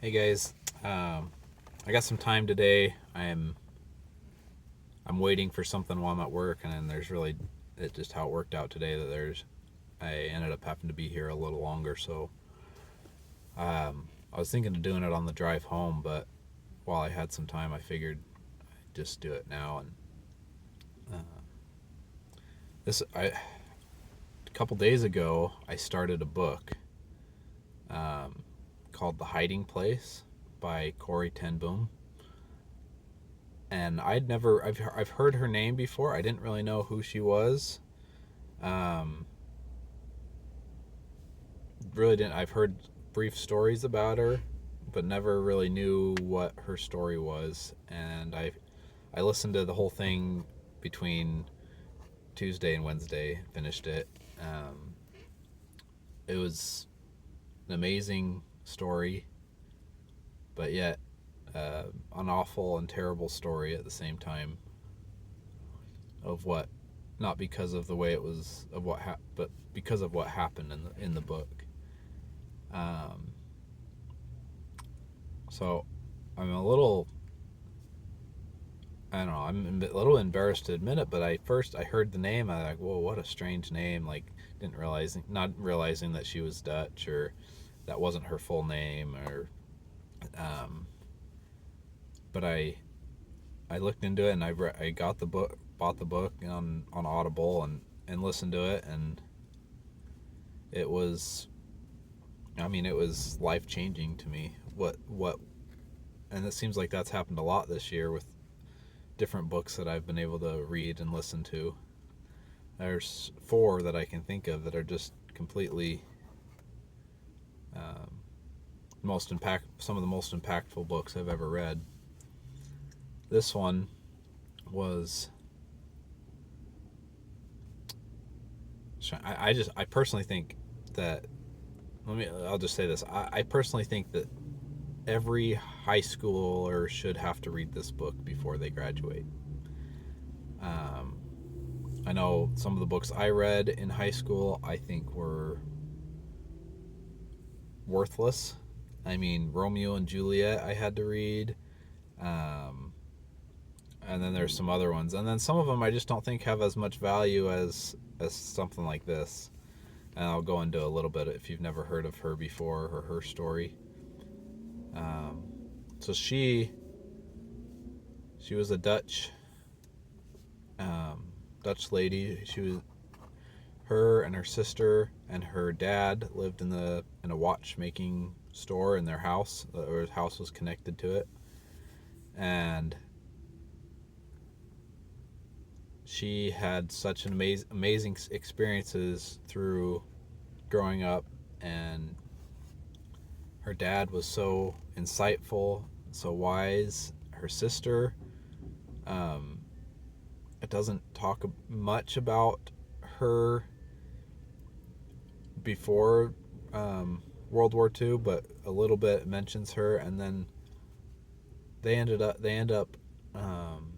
Hey guys, I got some time today. I'm waiting for something while I'm at work, and then there's really it just how it worked out today that I ended up having to be here a little longer. So I was thinking of doing it on the drive home, but while I had some time, I figured I'd just do it now. And this I a couple days ago I started a book called The Hiding Place by Corrie Ten, and I've heard her name before. I didn't really know who she was. Um, really didn't. I've heard brief stories about her, but never really knew what her story was. And I listened to the whole thing between Tuesday and Wednesday. Finished it. Um, it was an amazing story, but yet an awful and terrible story at the same time. Of what, not because of the way it was of but because of what happened in the book. Um, so I'm a little, I don't know, I'm a little embarrassed to admit it, but I heard the name, I was like, whoa, what a strange name. Like, not realizing that she was Dutch, or that wasn't her full name, or um, but I looked into it, and I got the book, bought the book on Audible, and listened to it, and it was, I mean, it was life changing to me. And it seems like that's happened a lot this year with different books that I've been able to read and listen to. There's four that I can think of that are just completely um, some of the most impactful books I've ever read. This one was, I personally think that, I'll just say this. I personally think that every high schooler should have to read this book before they graduate. Um, I know some of the books I read in high school I think were worthless. I mean, Romeo and Juliet I had to read. Um, and then there's some other ones. And then some of them I just don't think have as much value as something like this. And I'll go into a little bit if you've never heard of her before, or her story. Um, so she was a um, Dutch lady. She was Her and her sister and her dad lived in a watchmaking store in their house, or his house was connected to it, and she had such an amazing experiences through growing up, and her dad was so insightful, so wise. Her sister, um, it doesn't talk much about her before World War II, but a little bit mentions her, and then they end up um,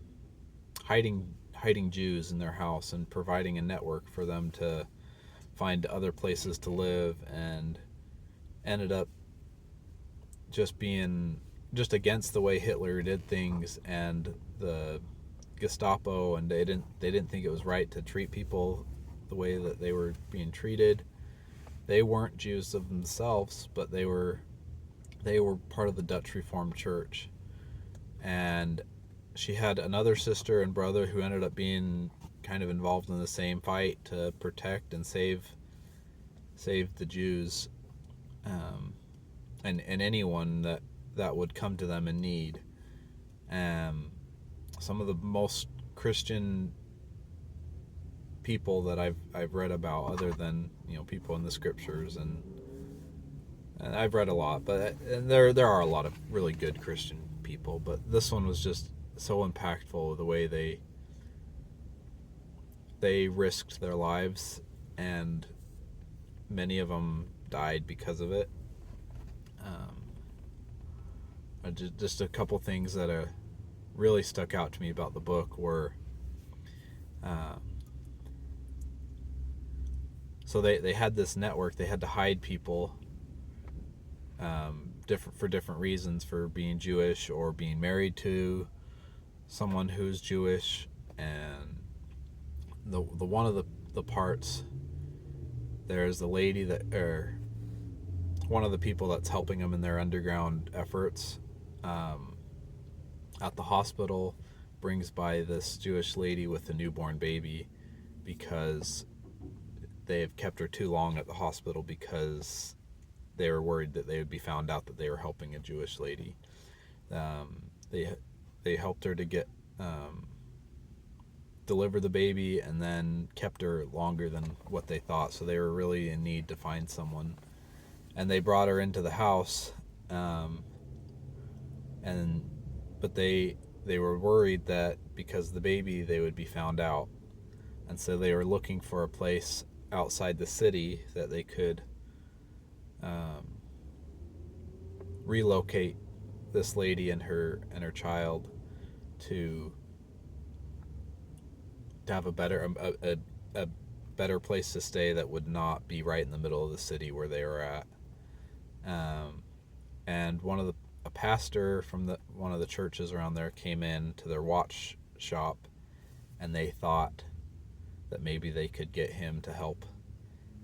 hiding Jews in their house and providing a network for them to find other places to live, and ended up just being just against the way Hitler did things and the Gestapo, and they didn't think it was right to treat people the way that they were being treated. They weren't Jews of themselves, but they were part of the Dutch Reformed Church. And she had another sister and brother who ended up being kind of involved in the same fight to protect and save the Jews, um, and anyone that would come to them in need. Um, some of the most Christian people that I've read about, other than people in the scriptures, and I've read a lot, but and there are a lot of really good Christian people, but this one was just so impactful, the way they risked their lives, and many of them died because of it. Just a couple things that really stuck out to me about the book were, uh, so they had this network. They had to hide people different reasons, for being Jewish or being married to someone who's Jewish. And the one of the parts, there's the lady that, or one of the people that's helping them in their underground efforts, at the hospital, brings by this Jewish lady with a newborn baby, because they've kept her too long at the hospital because they were worried that they would be found out that they were helping a Jewish lady. They helped her to get deliver the baby, and then kept her longer than what they thought. So they were really in need to find someone, and they brought her into the house. But they were worried that because the baby, they would be found out, and so they were looking for a place outside the city that they could relocate this lady and her child to have a better place to stay that would not be right in the middle of the city where they were at. And a pastor from one of the churches around there came in to their watch shop, and they thought that maybe they could get him to help,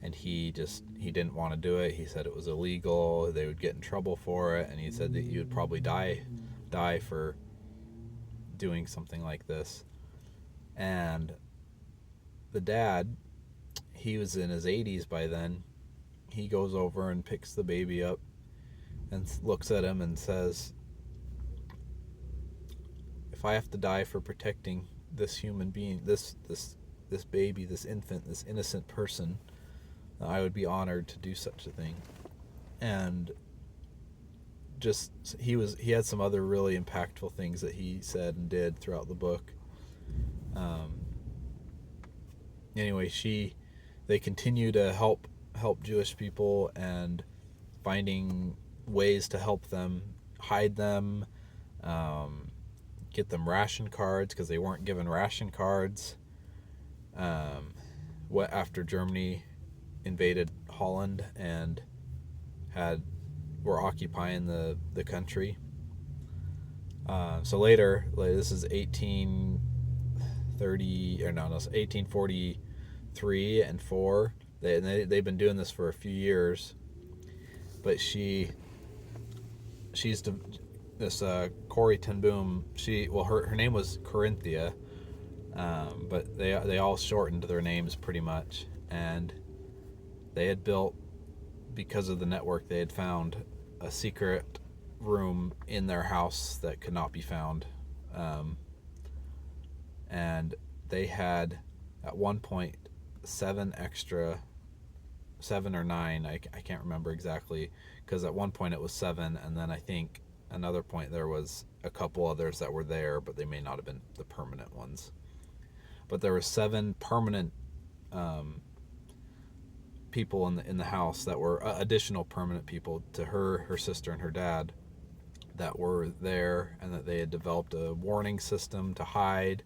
and he didn't want to do it. He said it was illegal, they would get in trouble for it, and he said that you would probably die for doing something like this. And the dad, he was in his 80s by then, he goes over and picks the baby up and looks at him and says, if I have to die for protecting this human being, this baby, this infant, this innocent person, I would be honored to do such a thing. And just he had some other really impactful things that he said and did throughout the book. Anyway, they continue to help Jewish people, and finding ways to help them, hide them, get them ration cards, because they weren't given ration cards after Germany invaded Holland and were occupying the country. So later, this is 1843 and 4. They've been doing this for a few years, but she's this Corrie Ten, her name was Corinthia, but they all shortened their names pretty much, and they had built, because of the network, they had found a secret room in their house that could not be found, and they had at one point 7 or 9, I can't remember exactly, because at one point it was 7, and then I think another point there was a couple others that were there, but they may not have been the permanent ones. But there were 7 permanent people in the house that were additional permanent people to her sister, and her dad, that were there, and that they had developed a warning system to hide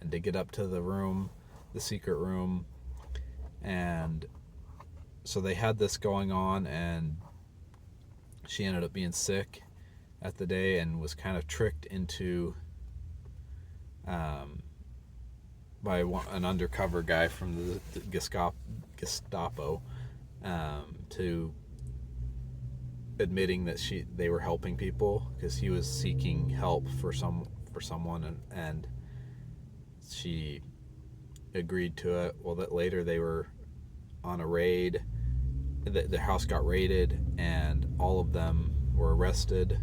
and to get up to the secret room. And so they had this going on, and she ended up being sick at the day and was kind of tricked into by an undercover guy from the Gestapo to admitting that they were helping people, because he was seeking help for someone, and she agreed to it. Well, that later they were on a raid. The house got raided, and all of them were arrested,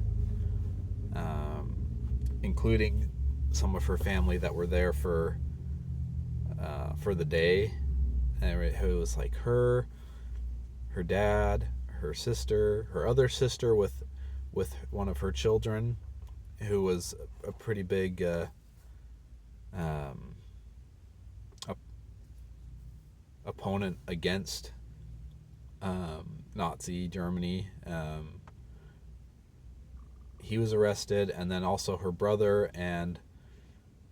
including some of her family that were there for the day. And it was like her dad, her sister, her other sister with one of her children, who was a pretty big opponent against Nazi Germany. He was arrested, and then also her brother and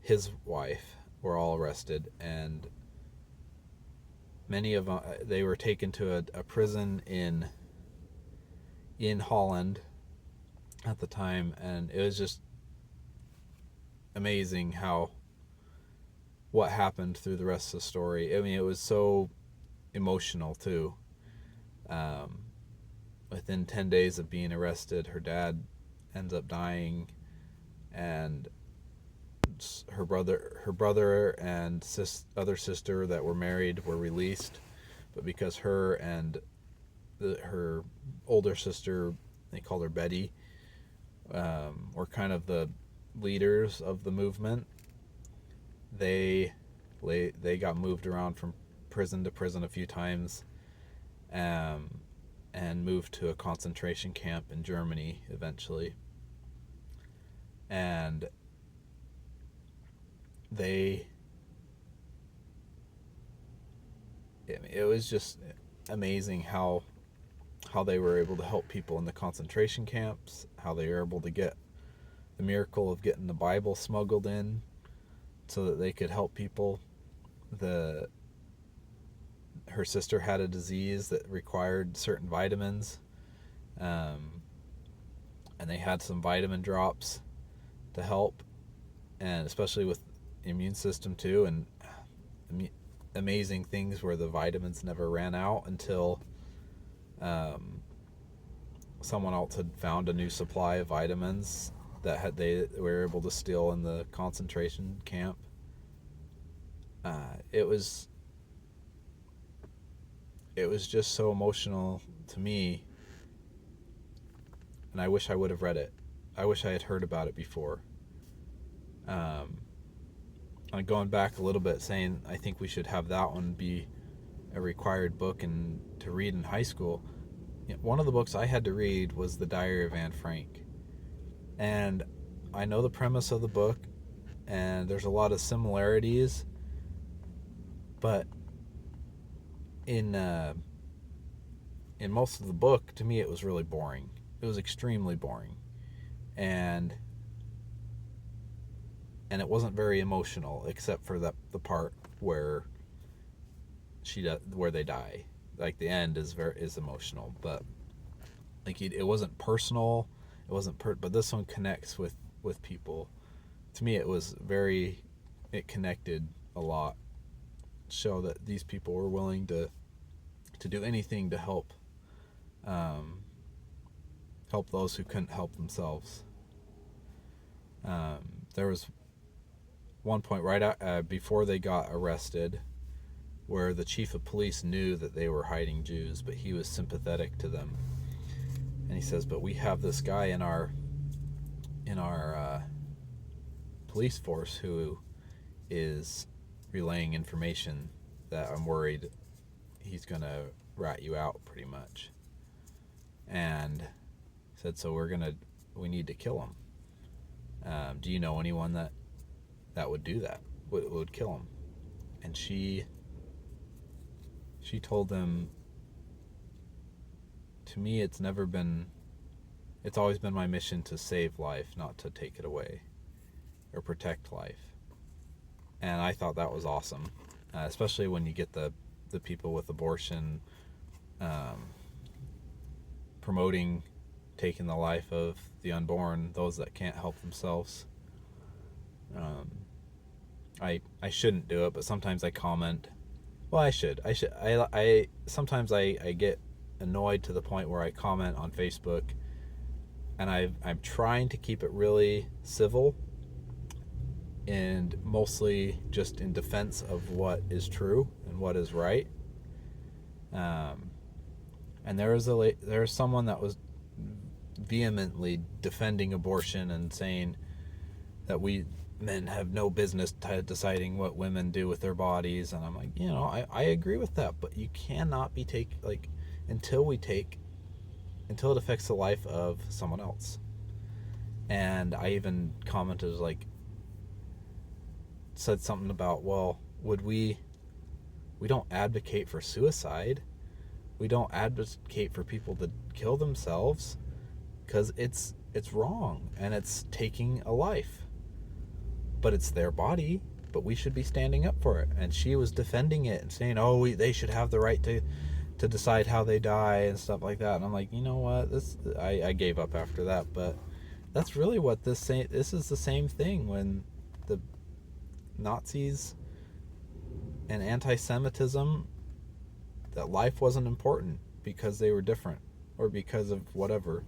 his wife were all arrested, and many of them, they were taken to a prison in Holland, at the time, and it was just amazing what happened through the rest of the story. I mean, it was so emotional too. Um, Within 10 days of being arrested, her dad ends up dying, and her brother and other sister that were married were released, but because her and her older sister, they called her Betty, were kind of the leaders of the movement, they got moved around from prison to prison a few times, um, and moved to a concentration camp in Germany eventually. And it was just amazing how they were able to help people in the concentration camps, how they were able to get the miracle of getting the Bible smuggled in so that they could help people. Her sister had a disease that required certain vitamins, and they had some vitamin drops to help, and especially with the immune system too, and amazing things where the vitamins never ran out until someone else had found a new supply of vitamins that they were able to steal in the concentration camp. It was just so emotional to me, and I wish I would have read it. I wish I had heard about it before. I'm going back a little bit, saying I think we should have that one be a required book and to read in high school. One of the books I had to read was The Diary of Anne Frank, and I know the premise of the book, and there's a lot of similarities, but in most of the book, to me, it was really boring. It was extremely boring, and it wasn't very emotional, except for the part where where they die. Like the end is emotional, but like it wasn't personal. It wasn't but this one connects with people. To me, it connected a lot. Show that these people were willing to do anything to help those who couldn't help themselves. There was one point right before they got arrested where the chief of police knew that they were hiding Jews, but he was sympathetic to them. And he says, but we have this guy in our police force who is relaying information that I'm worried he's going to rat you out pretty much. And said, so we need to kill him. Do you know anyone that would do that, would kill him? And she told them, to me, it's always been my mission to save life, not to take it away or protect life. And I thought that was awesome, especially when you get the people with abortion promoting taking the life of the unborn, those that can't help themselves. I shouldn't do it, but sometimes I comment. Well, I should. I sometimes I get annoyed to the point where I comment on Facebook, and I'm trying to keep it really civil and mostly just in defense of what is true and what is right. And there was someone that was vehemently defending abortion and saying that men have no business deciding what women do with their bodies. And I'm like, I agree with that, but you cannot be until it affects the life of someone else. And I even commented, said something about, well, we don't advocate for suicide. We don't advocate for people to kill themselves, because it's wrong and it's taking a life. But it's their body, but we should be standing up for it. And she was defending it and saying, they should have the right to decide how they die and stuff like that. And I'm like, you know what? I gave up after that. But that's really what this is the same thing when the Nazis and anti-Semitism, that life wasn't important because they were different or because of whatever.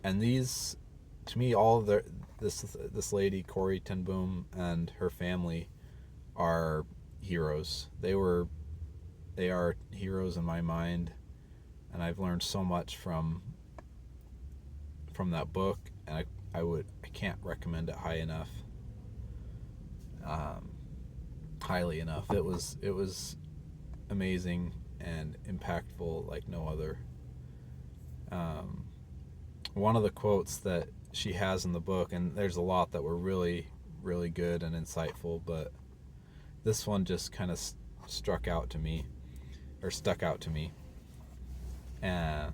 And these, to me, all the this lady Corrie Ten and her family are heroes. They are heroes in my mind, and I've learned so much from that book, and I can't recommend it highly enough. It was amazing and impactful like no other. One of the quotes that she has in the book, and there's a lot that were really, really good and insightful, but this one just kind of stuck out to me. And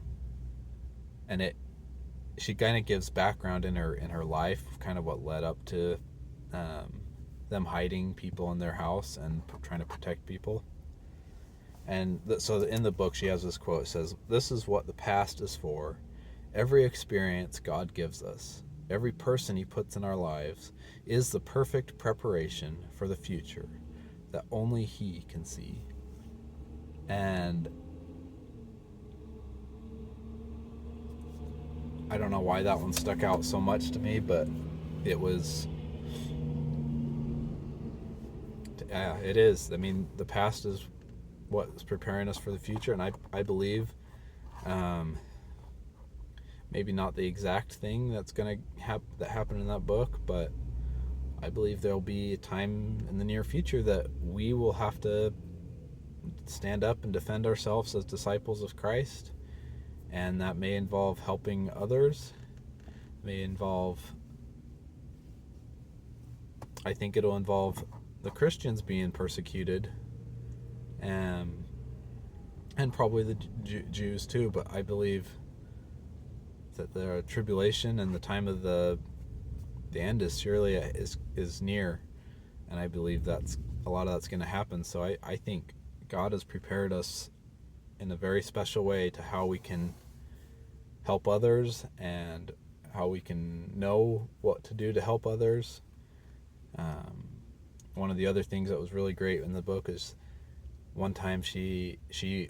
she kind of gives background in her life, kind of what led up to them hiding people in their house and trying to protect people. And so in the book, she has this quote. It says, "This is what the past is for. Every experience God gives us, every person He puts in our lives, is the perfect preparation for the future that only He can see." And I don't know why that one stuck out so much to me, but it was... it is. I mean, the past is what's preparing us for the future, and I believe... maybe not the exact thing that's going to that happened in that book, but I believe there'll be a time in the near future that we will have to stand up and defend ourselves as disciples of Christ, and that may involve helping others, I think it'll involve the Christians being persecuted, and probably the Jews too, but I believe that the tribulation and the time of the end is surely is near, and I believe that's a lot of that's going to happen. So I think God has prepared us in a very special way to how we can help others and how we can know what to do to help others. One of the other things that was really great in the book is one time she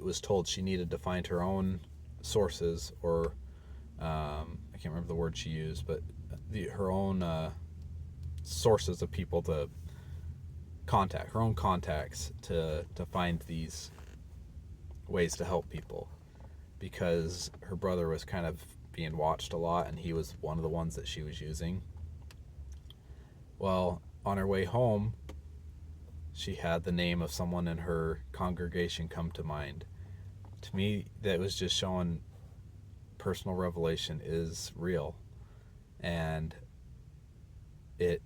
was told she needed to find her own sources, or I can't remember the word she used, but her own sources of people to contact, her own contacts to find these ways to help people, because her brother was kind of being watched a lot, and he was one of the ones that she was using. Well, on her way home, she had the name of someone in her congregation come to mind. To me, that was just showing personal revelation is real, and it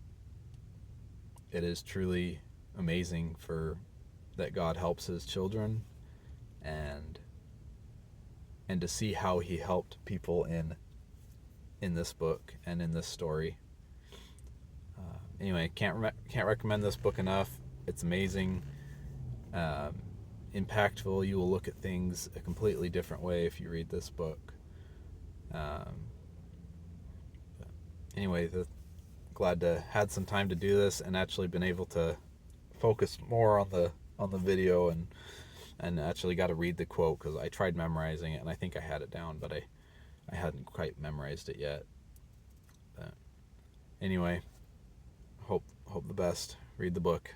is truly amazing that God helps His children, and to see how He helped people in this book and in this story. Anyway, can't recommend this book enough. It's amazing, impactful. You will look at things a completely different way if you read this book. Anyway, glad to had some time to do this and actually been able to focus more on the video and actually got to read the quote, because I tried memorizing it and I think I had it down, but I hadn't quite memorized it yet. But anyway, hope the best. Read the book.